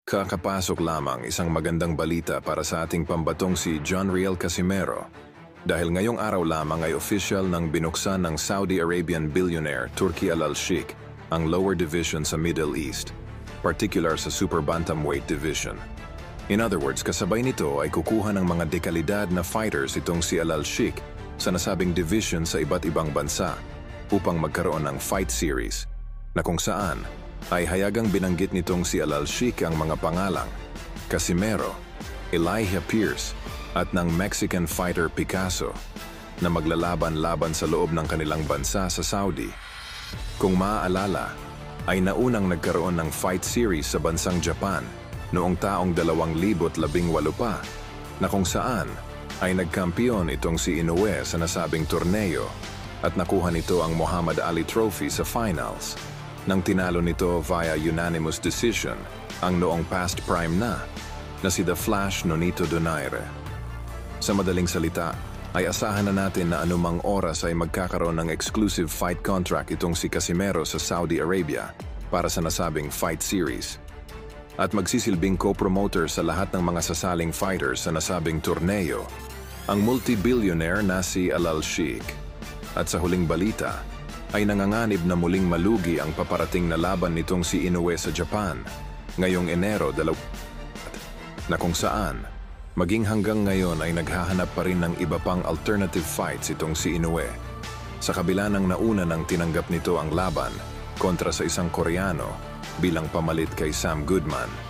Kakapasok lamang isang magandang balita para sa ating pambatong si John Riel Casimero. Dahil ngayong araw lamang ay official nang binuksan ng Saudi Arabian billionaire Turki Al-Sheikh ang lower division sa Middle East, particular sa super bantamweight division. In other words, kasabay nito ay kukuha ng mga dekalidad na fighters itong si Al-Sheikh sa nasabing division sa iba't ibang bansa upang magkaroon ng fight series na kung saan ay hayagang binanggit nitong si Al-Sheikh ang mga pangalang Casimero, Elijah Pierce at ng Mexican fighter Picasso na maglalaban-laban sa loob ng kanilang bansa sa Saudi. Kung maaalala, ay naunang nagkaroon ng fight series sa bansang Japan noong taong 2018 pa na kung saan ay nagkampiyon itong si Inoue sa nasabing torneo at nakuha nito ang Muhammad Ali Trophy sa finals nang tinalo nito via unanimous decision ang noong past prime na si The Flash Nonito Donaire. Sa madaling salita, ay asahan na natin na anumang oras ay magkakaroon ng exclusive fight contract itong si Casimero sa Saudi Arabia para sa nasabing fight series. At magsisilbing co-promoter sa lahat ng mga sasaling fighters sa nasabing torneo, ang multi-billionaire na si Al-Sheikh. At sa huling balita, ay nanganganib na muling malugi ang paparating na laban nitong si Inoue sa Japan ngayong Enero 20, na kung saan maging hanggang ngayon ay naghahanap pa rin ng iba pang alternative fights itong si Inoue. Sa kabila ng nauna nang tinanggap nito ang laban kontra sa isang Koreano bilang pamalit kay Sam Goodman.